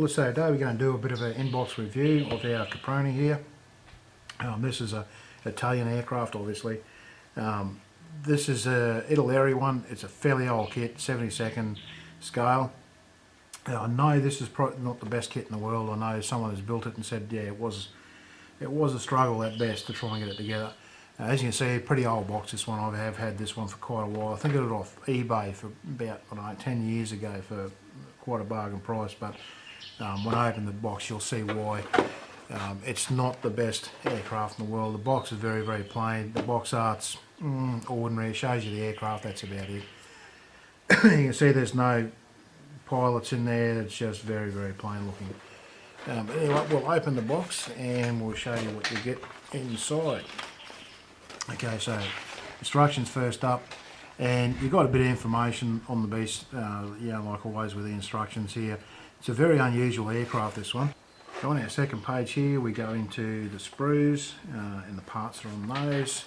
So today we're going to do a bit of an in-box review of our Caproni here. This is a Italian aircraft, obviously. This is a Italeri one. It's a fairly old kit, 72nd scale. I know this is probably not the best kit in the world. I know someone has built it and said, yeah, it was a struggle at best to try and get it together. As you can see, pretty old box, this one. I have had this one for quite a while. I think I got it off eBay for about, I don't know, 10 years ago for quite a bargain price, but when I open the box you'll see why. It's not the best aircraft in the world. The box is very, very plain. The box art's ordinary. It shows you the aircraft, that's about it. You can see there's no pilots in there. It's just very, very plain looking. But anyway, we'll open the box and we'll show you what you get inside. Okay, so instructions first up, and you've got a bit of information on the beast, like always with the instructions here. It's a very unusual aircraft, this one. So on our second page here we go into the sprues and the parts are on those,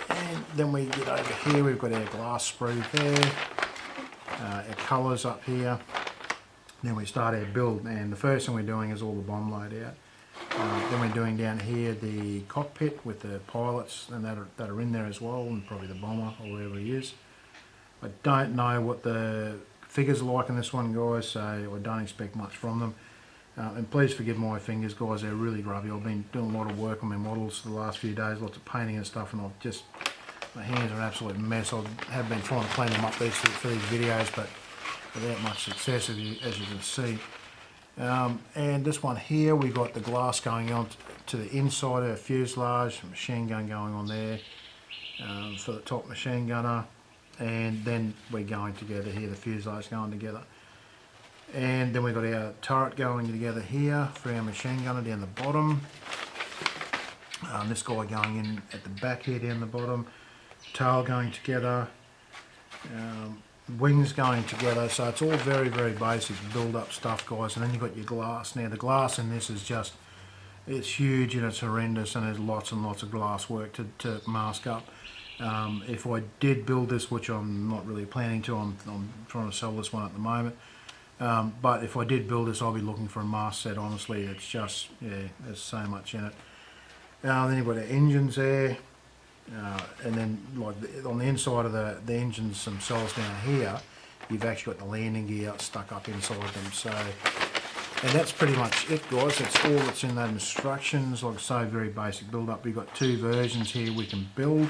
and then we get over here, we've got our glass sprue there, our colours up here. Then we start our build, and the first thing we're doing is all the bomb load out. Then we're doing down here the cockpit with the pilots and that are in there as well, and probably the bomber or whoever he is. I don't know what the figures are like in this one, guys, so I don't expect much from them. And please forgive my fingers, guys, they're really grubby. I've been doing a lot of work on my models the last few days, lots of painting and stuff, and my hands are an absolute mess. I have been trying to clean them up for these videos, but without much success, as you can see. And this one here, we've got the glass going on to the inside of our fuselage, machine gun going on there for the top machine gunner, and then we're going together here, the fuselage going together. And then we've got our turret going together here for our machine gunner down the bottom. This guy going in at the back here down the bottom, tail going together. Wings going together, so it's all very, very basic build up stuff, guys. And then you've got your glass. Now the glass in this is just, it's huge and it's horrendous, and there's lots and lots of glass work to mask up. If I did build this, which I'm not really planning to, I'm trying to sell this one at the moment, but if I did build this, I'll be looking for a mask set. Honestly, it's just, yeah, there's so much in it. Then you've got the engines there. And then like on the inside of the engines themselves down here, you've actually got the landing gear stuck up inside them. So, and that's pretty much it, guys. That's all that's in those instructions. Like I say, very basic build up. We've got two versions here we can build,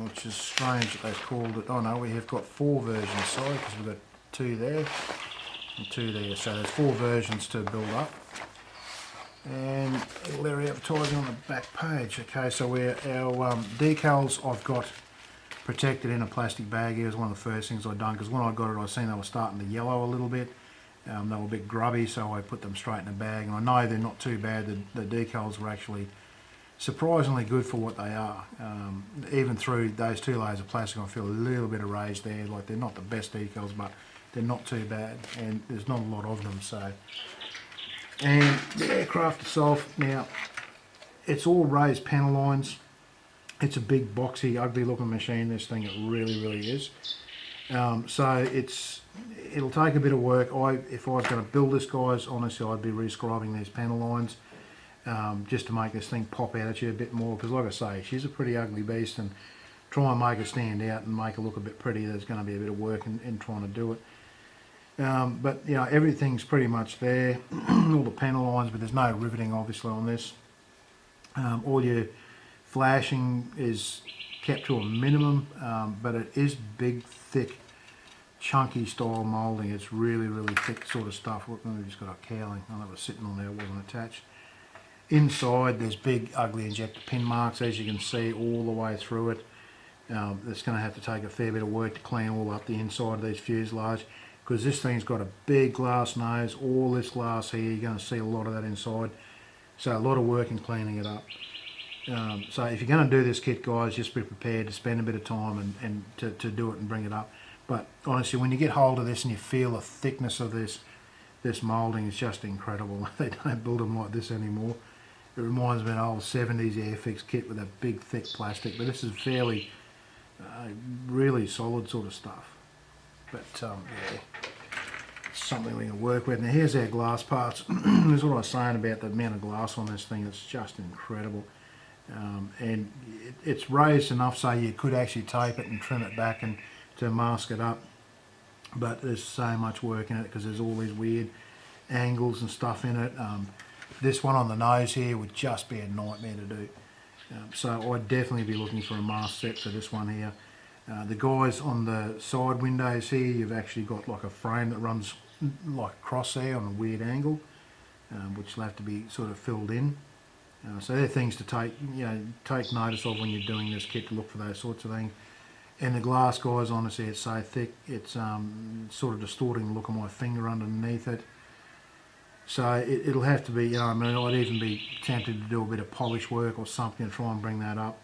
which is strange that they've called it. Oh no, we have got four versions, sorry, because we've got two there and two there. So there's four versions to build up. And Italeri advertising on the back page. Okay, so our decals I've got protected in a plastic bag. It was one of the first things I'd done, because when I got it I seen they were starting to yellow a little bit. They were a bit grubby, so I put them straight in a bag, and I know they're not too bad. The decals were actually surprisingly good for what they are. Even through those two layers of plastic I feel a little bit of raised there. Like, they're not the best decals, but they're not too bad, and there's not a lot of them. So. And the aircraft itself, now, it's all raised panel lines. It's a big, boxy, ugly looking machine, this thing, it really, really is. So it'll take a bit of work. If I was going to build this, guys, honestly, I'd be rescribing these panel lines just to make this thing pop out at you a bit more, because like I say, she's a pretty ugly beast, and try and make her stand out and make her look a bit pretty, there's going to be a bit of work in trying to do it. But you know, everything's pretty much there, all the panel lines, but there's no riveting obviously on this. All your flashing is kept to a minimum, but it is big, thick, chunky style moulding. It's really, really thick sort of stuff. Look, we've just got a cowling. Oh, that was sitting on there, it wasn't attached. Inside there's big, ugly injector pin marks, as you can see, all the way through it. It's going to have to take a fair bit of work to clean all up the inside of these fuselage, because this thing's got a big glass nose, all this glass here, you're going to see a lot of that inside. So a lot of work in cleaning it up. So if you're going to do this kit, guys, just be prepared to spend a bit of time and to do it and bring it up. But honestly, when you get hold of this and you feel the thickness of this moulding, is just incredible. They don't build them like this anymore. It reminds me of an old 70s Airfix kit with a big thick plastic, but this is fairly really solid sort of stuff. But yeah, something we can work with. Now here's our glass parts. This is what I was saying about the amount of glass on this thing. It's just incredible. And it's raised enough so you could actually tape it and trim it back and to mask it up. But there's so much work in it because there's all these weird angles and stuff in it. This one on the nose here would just be a nightmare to do. So I'd definitely be looking for a mask set for this one here. The guys on the side windows here, you've actually got like a frame that runs like across there on a weird angle, which will have to be sort of filled in. So they're things to take notice of when you're doing this kit, to look for those sorts of things. And the glass, guys, honestly, it's so thick, it's sort of distorting the look of my finger underneath it. So it'll have to be, I mean, I'd even be tempted to do a bit of polish work or something to try and bring that up.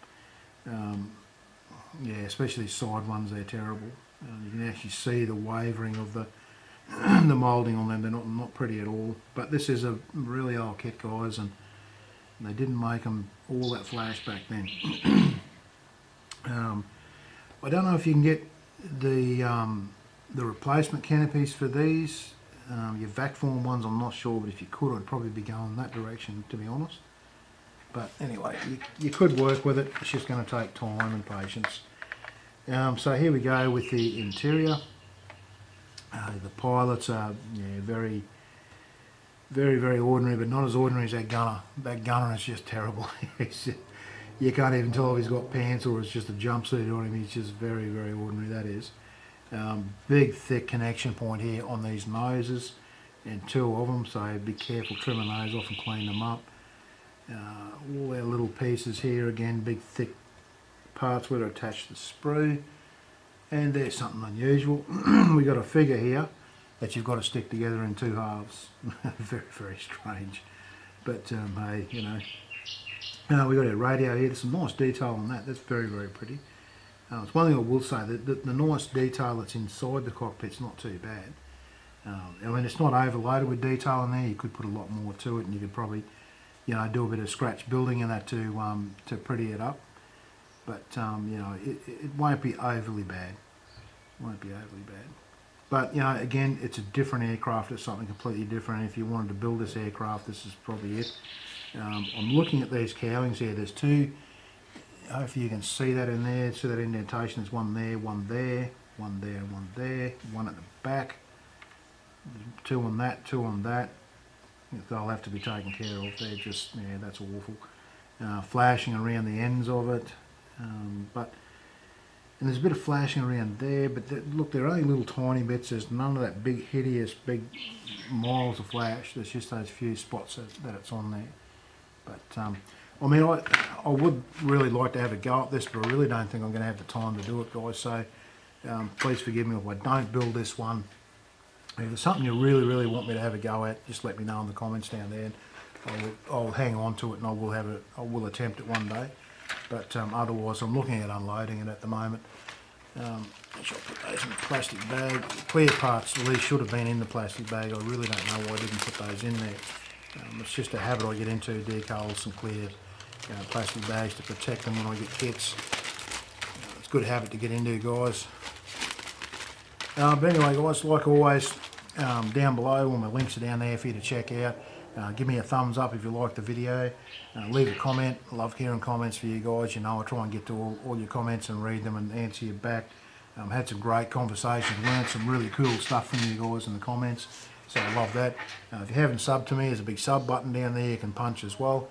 Yeah, especially these side ones, they're terrible. You can actually see the wavering of the the moulding on them. They're not pretty at all. But this is a really old kit, guys, and they didn't make them all that flash back then. I don't know if you can get the replacement canopies for these. Your vac form ones, I'm not sure, but if you could, I'd probably be going that direction, to be honest. But anyway, you could work with it. It's just going to take time and patience. So here we go with the interior. The pilots are very, very, very ordinary, but not as ordinary as that gunner. That gunner is just terrible. You can't even tell if he's got pants or it's just a jumpsuit on him. He's just very, very ordinary, that is. Big, thick connection point here on these noses, and two of them, so be careful trimming those off and clean them up. All our little pieces here, again, big, thick parts where to attach the sprue. And there's something unusual. We got a figure here that you've got to stick together in two halves. Very, very strange. But hey, you know. We got our radio here. There's some nice detail on that. That's very, very pretty. It's one thing I will say, that the nice detail that's inside the cockpit's not too bad. I mean, it's not overloaded with detail in there. You could put a lot more to it, and you could probably, do a bit of scratch building in that to pretty it up. But it won't be overly bad. Won't be overly bad. But again, it's a different aircraft. It's something completely different. If you wanted to build this aircraft, this is probably it. I'm looking at these cowlings here. There's two. Hopefully you can see that in there. See that indentation? There's one there, one there, one there, one there, one at the back. Two on that, two on that. They'll have to be taken care of. They're just, that's awful. Flashing around the ends of it. And there's a bit of flashing around there, but look, they're only little tiny bits. There's none of that big, hideous, big miles of flash. There's just those few spots that it's on there. But I mean, I would really like to have a go at this, but I really don't think I'm going to have the time to do it, guys. So please forgive me if I don't build this one. If there's something you really, really want me to have a go at, just let me know in the comments down there. I'll hang on to it, and I will attempt it one day. But otherwise, I'm looking at unloading it at the moment. I shall put those in the plastic bag. Clear parts, these should have been in the plastic bag. I really don't know why I didn't put those in there. It's just a habit I get into, decals and clear plastic bags to protect them when I get kits. It's a good habit to get into, guys. But anyway, guys, like always, down below, all my links are down there for you to check out. Give me a thumbs up if you like the video. Leave a comment. I love hearing comments for you guys. I try and get to all your comments and read them and answer you back. Had some great conversations, learned some really cool stuff from you guys in the comments. So I love that. If you haven't subbed to me, there's a big sub button down there you can punch as well.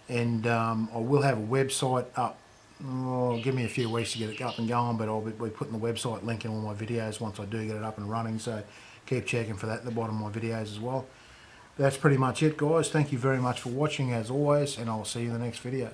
And I will have a website up. Give me a few weeks to get it up and going, but I'll be putting the website link in all my videos once I do get it up and running. So keep checking for that at the bottom of my videos as well. That's pretty much it, guys. Thank you very much for watching as always, and I'll see you in the next video.